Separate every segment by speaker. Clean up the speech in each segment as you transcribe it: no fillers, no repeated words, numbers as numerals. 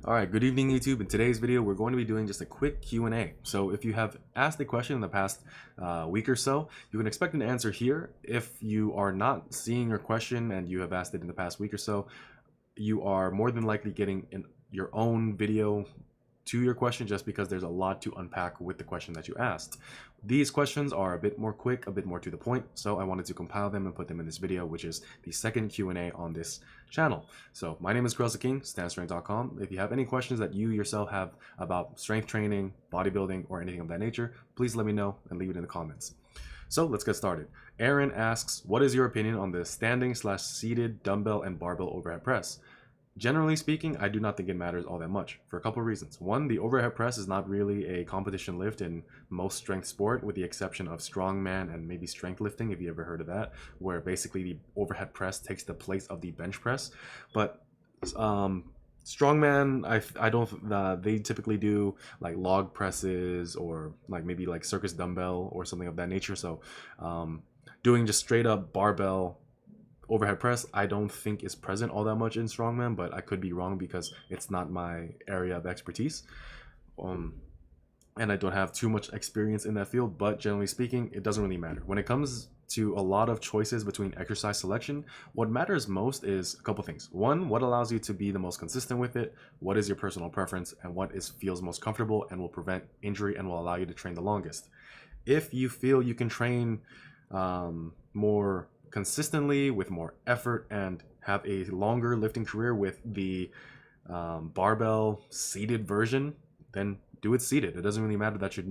Speaker 1: All right, good evening YouTube. In today's video, we're going to be doing just a quick Q&A. So if you have asked a question in the past week or so, you can expect an answer here. If you are not seeing your question and you have asked it in the past week or so, you are more than likely getting your own video to your question just because there's a lot to unpack with the question that you asked. These questions are a bit more quick, a bit more to the point, so I wanted to compile them and put them in this video, which is the second Q&A on this channel. So my name is Krelsa King, standstrength.com. If you have any questions that you yourself have about strength training, bodybuilding, or anything of that nature, please let me know and leave it in the comments. So let's get started. Aaron asks, what is your opinion on the standing/seated dumbbell and barbell overhead press? Generally speaking, I do not think it matters all that much for a couple of reasons. One, the overhead press is not really a competition lift in most strength sport, with the exception of strongman and maybe strength lifting, if you ever heard of that, where basically the overhead press takes the place of the bench press. But strongman, I don't, they typically do like log presses or like maybe like circus dumbbell or something of that nature. So doing just straight up barbell overhead press I don't think is present all that much in strongman, but I could be wrong because it's not my area of expertise, and I don't have too much experience in that field. But generally speaking, it doesn't really matter when it comes to a lot of choices between exercise selection. What matters most is a couple things. One, what allows you to be the most consistent with it, what is your personal preference, and what feels most comfortable and will prevent injury and will allow you to train the longest. If you feel you can train more consistently with more effort and have a longer lifting career with the barbell seated version, then do it seated. It doesn't really matter that you're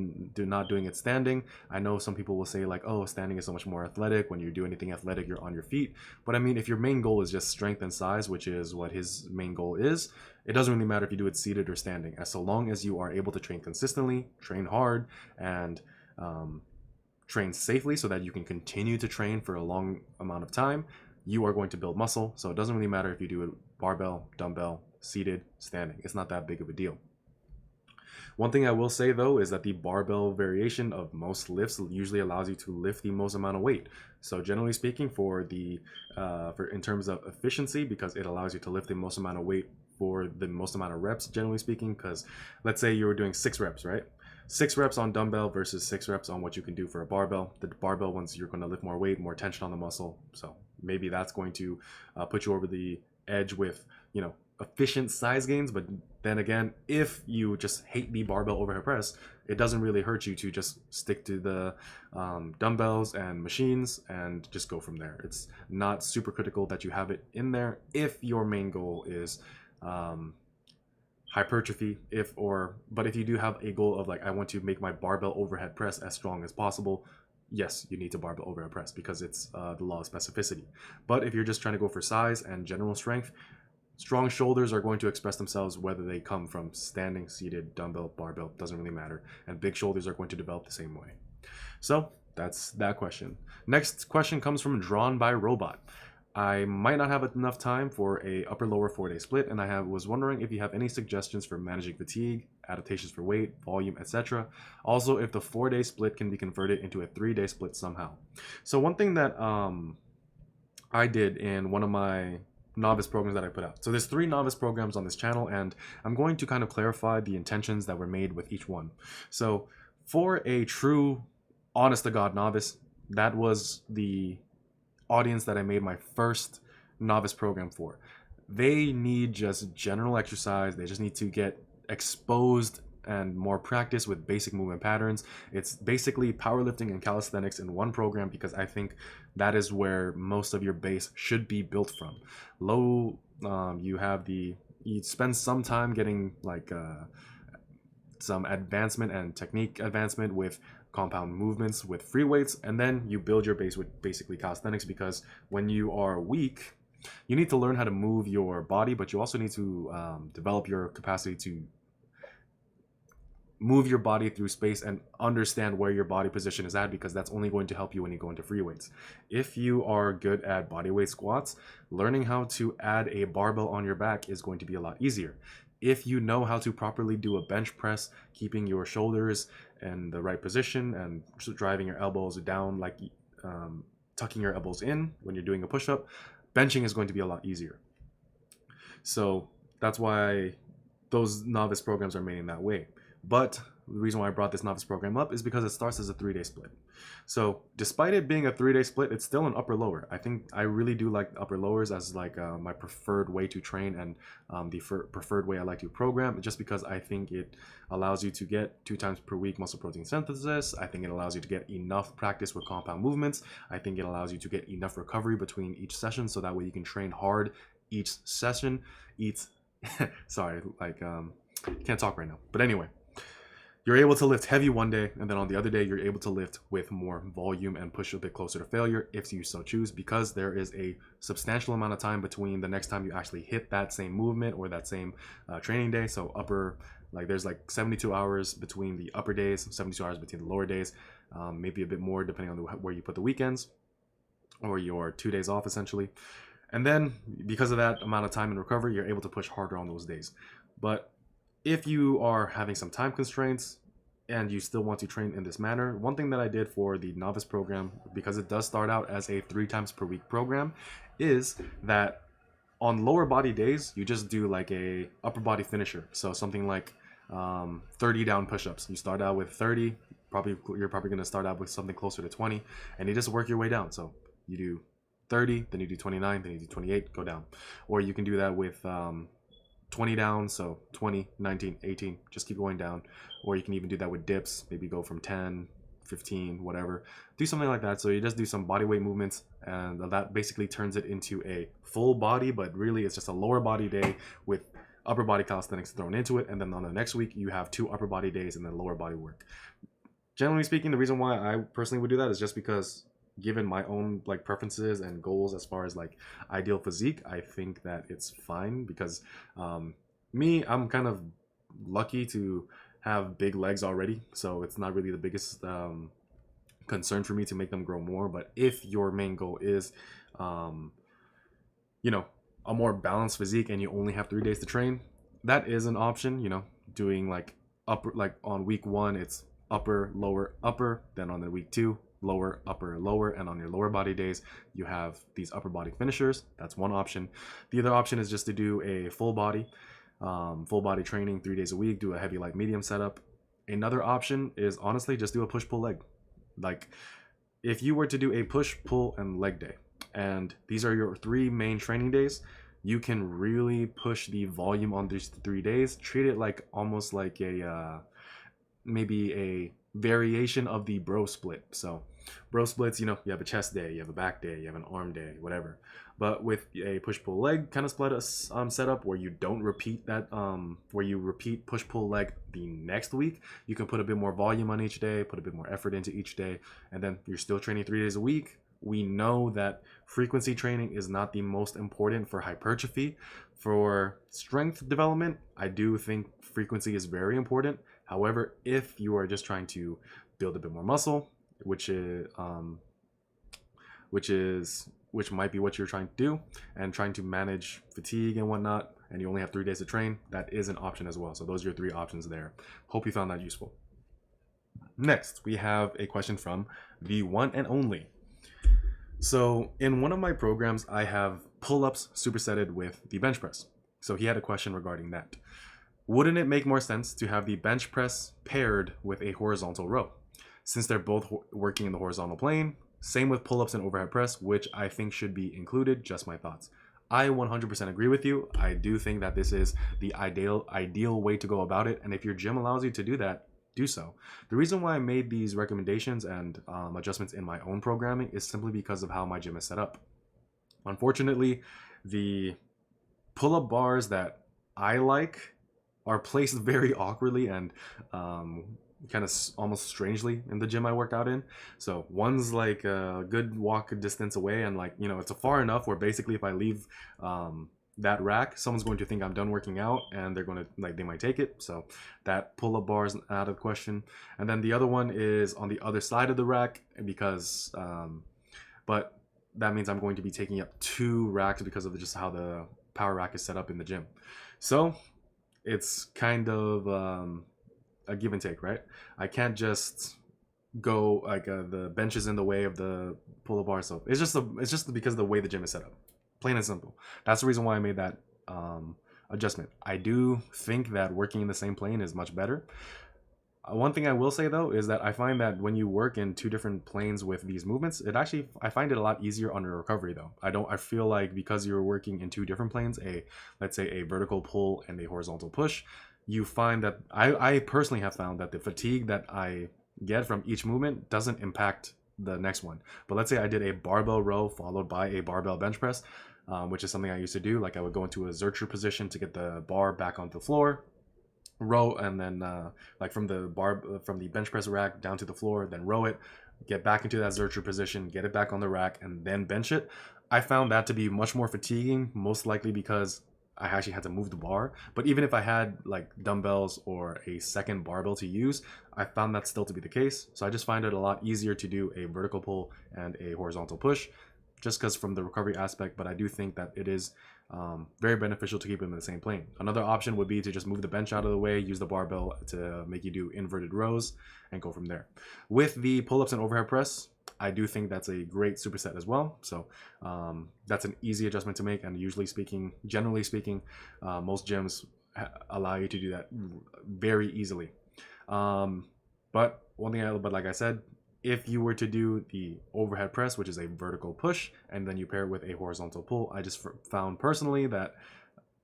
Speaker 1: not doing it standing. I know some people will say like, oh, standing is so much more athletic. When you do anything athletic, you're on your feet. But I mean, if your main goal is just strength and size, which is what his main goal is, it doesn't really matter if you do it seated or standing, as so long as you are able to train consistently, train hard, and train safely so that you can continue to train for a long amount of time, you are going to build muscle. So it doesn't really matter if you do it barbell, dumbbell, seated, standing. It's not that big of a deal. One thing I will say though is that the barbell variation of most lifts usually allows you to lift the most amount of weight. So generally speaking, for in terms of efficiency, because it allows you to lift the most amount of weight for the most amount of reps, generally speaking, because let's say you were doing 6 reps, right? 6 reps on dumbbell versus 6 reps on what you can do for a barbell. The barbell ones, you're going to lift more weight, more tension on the muscle. So maybe that's going to put you over the edge with, efficient size gains. But then again, if you just hate the barbell overhead press, it doesn't really hurt you to just stick to the dumbbells and machines and just go from there. It's not super critical that you have it in there if your main goal is hypertrophy. But if you do have a goal of like, I want to make my barbell overhead press as strong as possible, yes, you need to barbell overhead press because it's the law of specificity. But if you're just trying to go for size and general strength, strong shoulders are going to express themselves whether they come from standing, seated, dumbbell, barbell, doesn't really matter. And big shoulders are going to develop the same way. So that's that question. Next question comes from Drawn by Robot. I might not have enough time for a upper-lower 4-day split, and was wondering if you have any suggestions for managing fatigue, adaptations for weight, volume, etc. Also, if the 4-day split can be converted into a 3-day split somehow. So one thing that I did in one of my novice programs that I put out. So there's 3 novice programs on this channel, and I'm going to kind of clarify the intentions that were made with each one. So for a true, honest-to-God novice, that was the audience that I made my first novice program for. They need just general exercise. They just need to get exposed and more practice with basic movement patterns. It's basically powerlifting and calisthenics in one program, because I think that is where most of your base should be built from. You spend some time getting like some advancement and technique advancement with compound movements with free weights, and then you build your base with basically calisthenics, because when you are weak, you need to learn how to move your body, but you also need to develop your capacity to move your body through space and understand where your body position is at, because that's only going to help you when you go into free weights. If you are good at body weight squats, learning how to add a barbell on your back is going to be a lot easier. If you know how to properly do a bench press, keeping your shoulders in the right position and driving your elbows down, like tucking your elbows in when you're doing a push-up, benching is going to be a lot easier. So that's why those novice programs are made in that way. But the reason why I brought this novice program up is because it starts as a 3-day split. So despite it being a 3-day split, it's still an upper lower. I think I really do like upper lowers as like my preferred way to train, and the preferred way I like to program, just because I think it allows you to get 2 times per week muscle protein synthesis. I think it allows you to get enough practice with compound movements. I think it allows you to get enough recovery between each session, so that way you can train hard each session. Sorry, like can't talk right now. But anyway, you're able to lift heavy one day, and then on the other day, you're able to lift with more volume and push a bit closer to failure if you so choose, because there is a substantial amount of time between the next time you actually hit that same movement or that same training day. So there's like 72 hours between the upper days, 72 hours between the lower days, maybe a bit more depending on where you put the weekends or your 2 days off essentially. And then because of that amount of time in recovery, you're able to push harder on those days. But if you are having some time constraints and you still want to train in this manner, one thing that I did for the novice program, because it does start out as a 3 times per week program, is that on lower body days, you just do like a upper body finisher. So something like 30 down push-ups. You start out with 30, you're probably going to start out with something closer to 20, and you just work your way down. So you do 30, then you do 29, then you do 28, go down. Or you can do that with 20 down, so 20, 19, 18, just keep going down. Or you can even do that with dips, maybe go from 10, 15, whatever. Do something like that. So you just do some body weight movements, and that basically turns it into a full body, but really it's just a lower body day with upper body calisthenics thrown into it. And then on the next week, you have 2 upper body days and then lower body work. Generally speaking, the reason why I personally would do that is just because, given my own like preferences and goals as far as like ideal physique, I think that it's fine, because I'm kind of lucky to have big legs already, so it's not really the biggest concern for me to make them grow more. But if your main goal is a more balanced physique and you only have 3 days to train, that is an option. Doing like upper, like on week 1 it's upper, lower, upper, then on the week 2 lower, upper, lower, and on your lower body days you have these upper body finishers. That's one option. The other option is just to do a full body training 3 days a week, do a heavy, light, medium setup. Another option is honestly just do a push, pull, leg. Like if you were to do a push, pull, and leg day, and these are your 3 main training days, you can really push the volume on these 3 days. Treat it like almost like a maybe a variation of the bro split. So bro splits, you have a chest day, you have a back day, you have an arm day, whatever. But with a push pull leg kind of split setup, where you don't repeat that, where you repeat push pull leg the next week, you can put a bit more volume on each day, put a bit more effort into each day, and then you're still training 3 days a week. We know that frequency training is not the most important for hypertrophy. For strength development, I do think frequency is very important. However, if you are just trying to build a bit more muscle, which might be what you're trying to do, and trying to manage fatigue and whatnot, and you only have 3 days to train, that is an option as well. So those are your 3 options there. Hope you found that useful. Next, we have a question from the one and only. So in one of my programs, I have pull-ups supersetted with the bench press. So he had a question regarding that. Wouldn't it make more sense to have the bench press paired with a horizontal row, since they're both working in the horizontal plane? Same with pull-ups and overhead press, which I think should be included. Just my thoughts. I 100% agree with you. I do think that this is the ideal way to go about it, and if your gym allows you to do that, do so. The reason why I made these recommendations and adjustments in my own programming is simply because of how my gym is set up. Unfortunately, the pull-up bars that I like are placed very awkwardly and kind of almost strangely in the gym I work out in. So one's like a good walk distance away, and like, it's a far enough where basically if I leave that rack, someone's going to think I'm done working out, and they're going to they might take it. So that pull-up bar is out of the question. And then the other one is on the other side of the rack, because but that means I'm going to be taking up 2 racks because of just how the power rack is set up in the gym. So it's kind of a give and take, right? I can't just go like the bench is in the way of the pull-up bar. So it's just because of the way the gym is set up. Plain and simple. That's the reason why I made that adjustment. I do think that working in the same plane is much better. One thing I will say though is that I find that when you work in two different planes with these movements, I find it a lot easier on your recovery though. I feel like because you're working in two different planes, let's say a vertical pull and a horizontal push, you find that I personally have found that the fatigue that I get from each movement doesn't impact the next one. But let's say I did a barbell row followed by a barbell bench press, which is something I used to do. Like I would go into a Zercher position to get the bar back onto the floor, row, and then like from the bench press rack down to the floor, then row it, get back into that Zercher position, get it back on the rack, and then bench it. I found that to be much more fatiguing, most likely because I actually had to move the bar. But even if I had like dumbbells or a second barbell to use, I found that still to be the case. So I just find it a lot easier to do a vertical pull and a horizontal push, just because from the recovery aspect. But I do think that it is very beneficial to keep them in the same plane. Another option would be to just move the bench out of the way, use the barbell to make you do inverted rows, and go from there. With the pull-ups and overhead press, I do think that's a great superset as well. So that's an easy adjustment to make, and generally speaking, most gyms allow you to do that very easily. But like I said, if you were to do the overhead press, which is a vertical push, and then you pair it with a horizontal pull, I just found personally that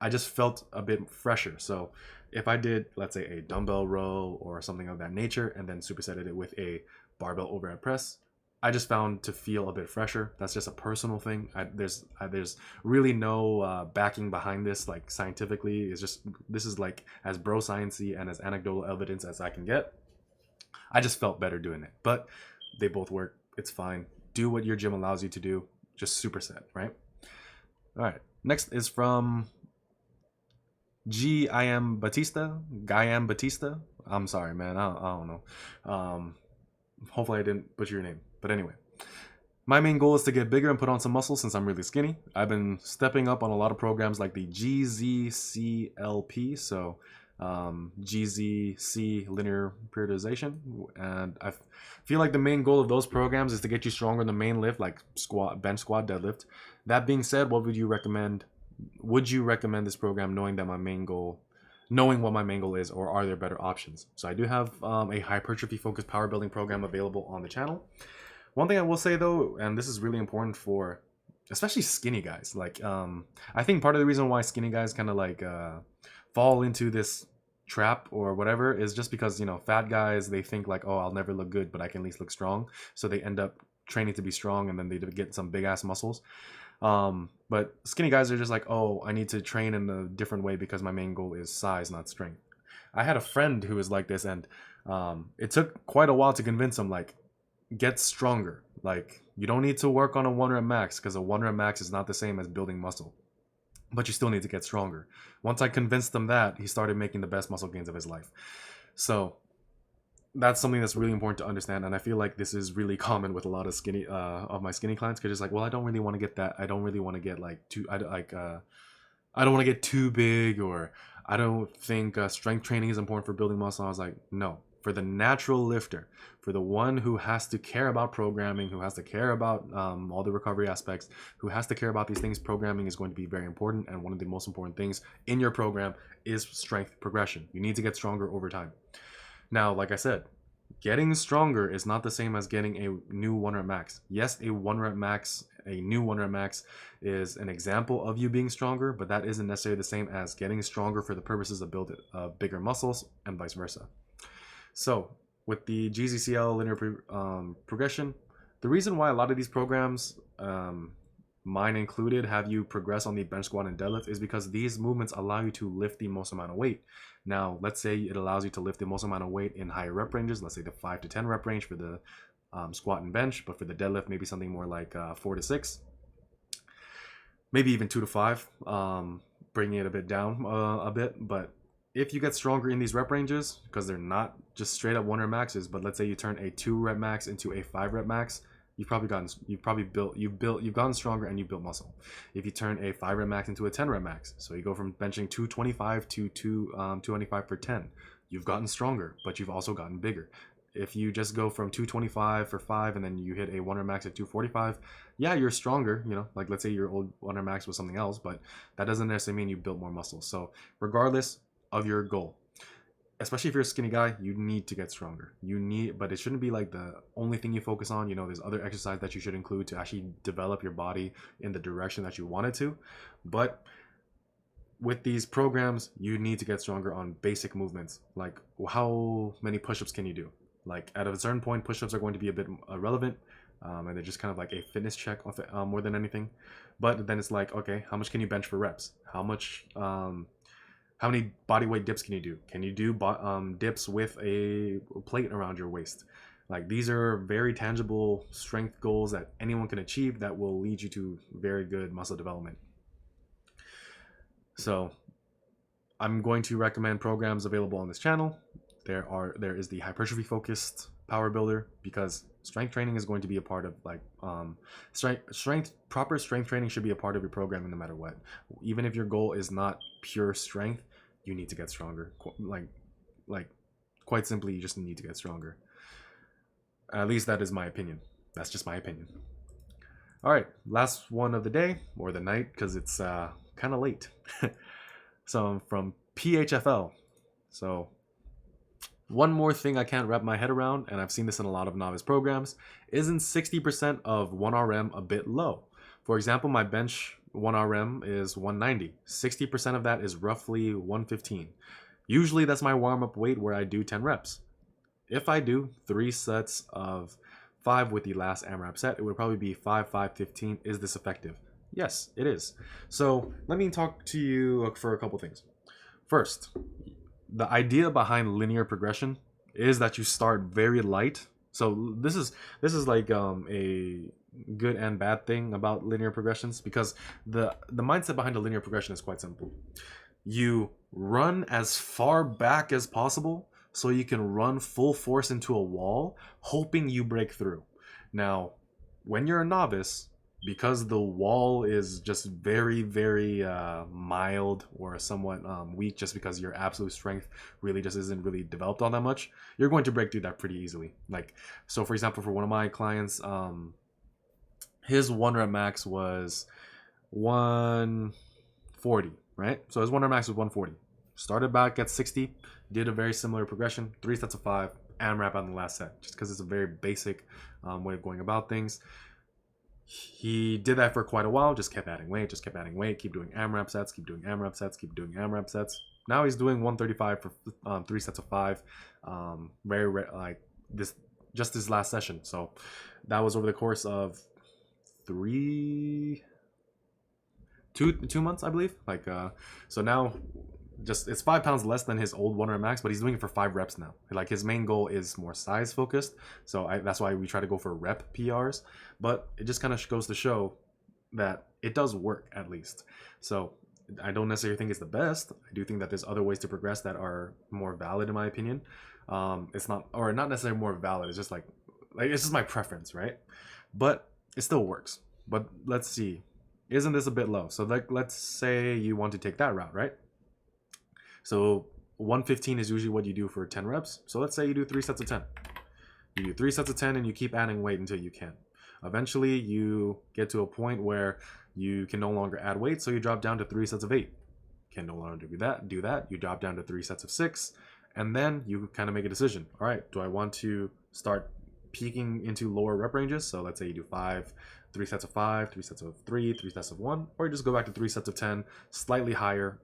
Speaker 1: I just felt a bit fresher. So if I did, let's say, a dumbbell row or something of that nature, and then supersetted it with a barbell overhead press, I just found to feel a bit fresher. That's just a personal thing. There's really no backing behind this, like scientifically. This is like as bro sciencey and as anecdotal evidence as I can get. I just felt better doing it, but they both work. It's fine. Do what your gym allows you to do. Just superset, right? All right. Next is from Guyam Batista. I'm sorry, man. I don't know. Hopefully I didn't butcher your name. But anyway, my main goal is to get bigger and put on some muscle since I'm really skinny. I've been stepping up on a lot of programs like the GZCLP, so GZC linear periodization, and I feel like the main goal of those programs is to get you stronger in the main lift, like squat, bench, squat, deadlift. That being said, what would you recommend? Would you recommend this program knowing what my main goal is, or are there better options? So I do have a hypertrophy focused power building program available on the channel. One thing I will say though, and this is really important for especially skinny guys, like I think part of the reason why skinny guys kind of like fall into this trap or whatever is just because, fat guys, they think like, oh, I'll never look good, but I can at least look strong. So they end up training to be strong, and then they get some big ass muscles. But skinny guys are just like, oh, I need to train in a different way because my main goal is size, not strength. I had a friend who was like this, and it took quite a while to convince him, like, get stronger. Like, you don't need to work on a 1 rep max, because a 1 rep max is not the same as building muscle. But you still need to get stronger. Once I convinced him that, he started making the best muscle gains of his life. So that's something that's really important to understand, and I feel like this is really common with a lot of my skinny clients, because it's like, well, I don't really want to get that. I don't really want to get like I don't want to get too big, or I don't think strength training is important for building muscle. I was like, no. For the natural lifter, for the one who has to care about programming, who has to care about all the recovery aspects, who has to care about these things, programming is going to be very important. And one of the most important things in your program is strength progression. You need to get stronger over time. Now, like I said, getting stronger is not the same as getting a new 1 rep max. Yes, a new 1 rep max is an example of you being stronger, but that isn't necessarily the same as getting stronger for the purposes of building bigger muscles, and vice versa. So with the GZCL linear progression, the reason why a lot of these programs, mine included, have you progress on the bench, squat, and deadlift is because these movements allow you to lift the most amount of weight. Now, let's say it allows you to lift the most amount of weight in higher rep ranges, let's say the 5 to 10 rep range for the squat and bench, but for the deadlift, maybe something more like 4 to 6, maybe even 2 to 5, bringing it a bit down a bit. But if you get stronger in these rep ranges, because they're not just straight up 1 rep maxes, but let's say you turn a 2 rep max into a 5 rep max, you've gotten stronger and you've built muscle. If you turn a 5 rep max into a 10 rep max, so you go from benching 225 to 225 for 10, you've gotten stronger, but you've also gotten bigger. If you just go from 225 for 5 and then you hit a 1 rep max at 245, yeah, you're stronger, you know, like let's say your old 1 rep max was something else, but that doesn't necessarily mean you built more muscle. So regardless of your goal, especially if you're a skinny guy, you need to get stronger. But it shouldn't be like the only thing you focus on. You know, there's other exercise that you should include to actually develop your body in the direction that you want it to. But with these programs, you need to get stronger on basic movements. Like, how many push-ups can you do? Like, at a certain point, push-ups are going to be a bit irrelevant, and they're just kind of like a fitness check more than anything. But then it's like, okay, how much can you bench for reps? How many body weight dips can you do? Can you do dips with a plate around your waist? Like, these are very tangible strength goals that anyone can achieve that will lead you to very good muscle development. So I'm going to recommend programs available on this channel. There is the hypertrophy focused power builder, because strength training is going to be a part of like proper strength training should be a part of your programming no matter what. Even if your goal is not pure strength, you need to get stronger. Like quite simply, you just need to get stronger. At least that is my opinion. That's just my opinion. All right, last one of the day or the night, because it's kind of late. So from PHFL. So one more thing I can't wrap my head around, and I've seen this in a lot of novice programs, isn't 60% of 1RM a bit low? For example, my bench 1RM is 190. 60% of that is roughly 115. Usually that's my warm-up weight where I do 10 reps. If I do 3 sets of 5 with the last AMRAP set, it would probably be 5, 5, 15. Is this effective? Yes, it is. So let me talk to you for a couple things. First, the idea behind linear progression is that you start very light. So this is like a good and bad thing about linear progressions, because the mindset behind a linear progression is quite simple. You run as far back as possible so you can run full force into a wall, hoping you break through. Now, when you're a novice, because the wall is just very, very mild or somewhat weak, just because your absolute strength really just isn't really developed all that much, you're going to break through that pretty easily. Like, so for example, for one of my clients, his 1 rep max was 140, right? So his 1 rep max was 140. Started back at 60, did a very similar progression, 3 sets of 5, AMRAP on the last set, just because it's a very basic way of going about things. He did that for quite a while, just kept adding weight, keep doing AMRAP sets, keep doing AMRAP sets, keep doing AMRAP sets. Now he's doing 135 for 3 sets of 5, like this last session. So that was over the course of 2 months, I believe. Like so now it's 5 pounds less than his old 1 rep max, but he's doing it for 5 reps now. Like, his main goal is more size focused, so that's why we try to go for rep PRs. But it just kind of goes to show that it does work, at least. So I don't necessarily think it's the best. I do think that there's other ways to progress that are more valid, in my opinion. It's not necessarily more valid. It's just like it's just my preference, right? But it still works. But let's see, isn't this a bit low? So let's say you want to take that route, right? So 115 is usually what you do for 10 reps. So let's say you do 3 sets of 10. You do 3 sets of 10 and you keep adding weight until you can. Eventually you get to a point where you can no longer add weight, so you drop down to 3 sets of 8. Can no longer do that. You drop down to 3 sets of 6, and then you kind of make a decision. All right, do I want to start peaking into lower rep ranges? So let's say you do 3 sets of 5, 3 sets of 3, 3 sets of 1, or you just go back to 3 sets of 10, slightly higher.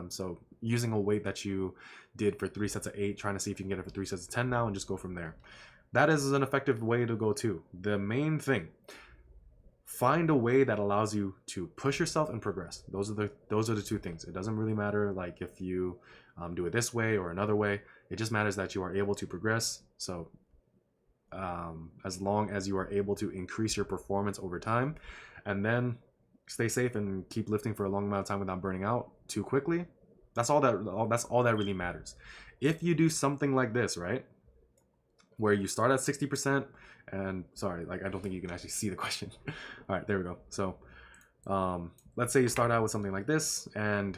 Speaker 1: So using a weight that you did for 3 sets of 8, trying to see if you can get it for 3 sets of 10 now, and just go from there. That is an effective way to go too. The main thing, find a way that allows you to push yourself and progress. Those are the 2 things. It doesn't really matter like if you do it this way or another way. It just matters that you are able to progress. So as long as you are able to increase your performance over time, and then stay safe and keep lifting for a long amount of time without burning out too quickly, that's all that really matters. If you do something like this, right, where you start at 60%, and sorry, like I don't think you can actually see the question. All right, there we go. So let's say you start out with something like this, and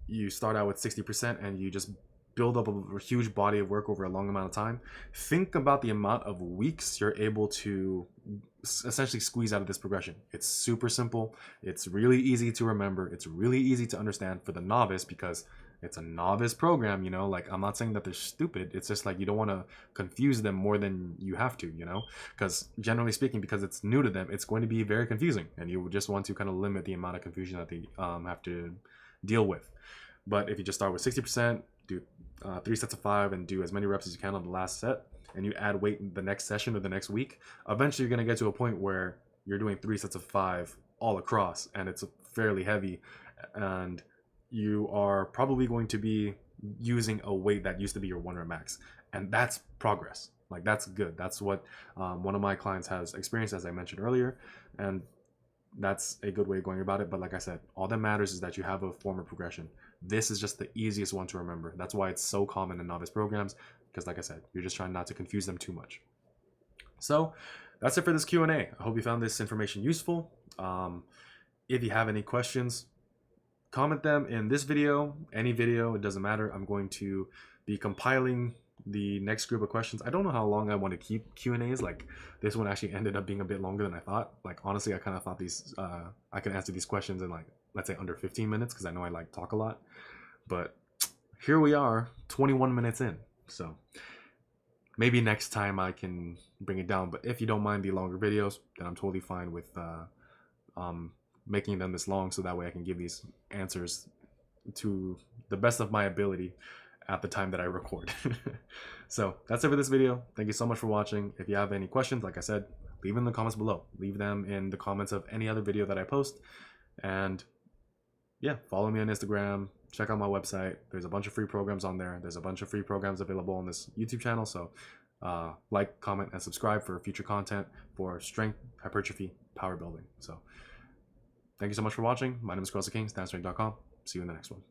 Speaker 1: you start out with 60% and you just build up a huge body of work over a long amount of time, think about the amount of weeks you're able to essentially squeeze out of this progression. It's super simple. It's really easy to remember. It's really easy to understand for the novice because it's a novice program, you know. Like, I'm not saying that they're stupid. It's just like you don't want to confuse them more than you have to, you know, because generally speaking, because it's new to them, it's going to be very confusing, and you just want to kind of limit the amount of confusion that they have to deal with. But if you just start with 60%, do 3 sets of 5 and do as many reps as you can on the last set, and you add weight the next session or the next week, eventually you're going to get to a point where you're doing 3 sets of 5 all across, and it's fairly heavy, and you are probably going to be using a weight that used to be your 1 rep max, and that's progress. Like, that's good. That's what one of my clients has experienced, as I mentioned earlier, and that's a good way of going about it. But like I said, all that matters is that you have a form of progression. This is just the easiest one to remember. That's why it's so common in novice programs, because like I said, you're just trying not to confuse them too much. So that's it for this Q&A. I hope you found this information useful. If you have any questions, comment them in this video, any video, it doesn't matter. I'm going to be compiling the next group of questions. I don't know how long I want to keep Q&As. Like, this one actually ended up being a bit longer than I thought. Like, honestly, I kind of thought these I could answer these questions in, like, let's say under 15 minutes, because I know I like talk a lot. But here we are, 21 minutes in. So maybe next time I can bring it down. But if you don't mind the longer videos, then I'm totally fine with making them this long, so that way I can give these answers to the best of my ability at the time that I record. So that's it for this video. Thank you so much for watching. If you have any questions, like I said, leave them in the comments below. Leave them in the comments of any other video that I post. And yeah, follow me on Instagram. Check out my website. There's a bunch of free programs on there. There's a bunch of free programs available on this YouTube channel. So like, comment, and subscribe for future content for strength, hypertrophy, power building. So thank you so much for watching. My name is CrossFitKing, StanStrength.com. See you in the next one.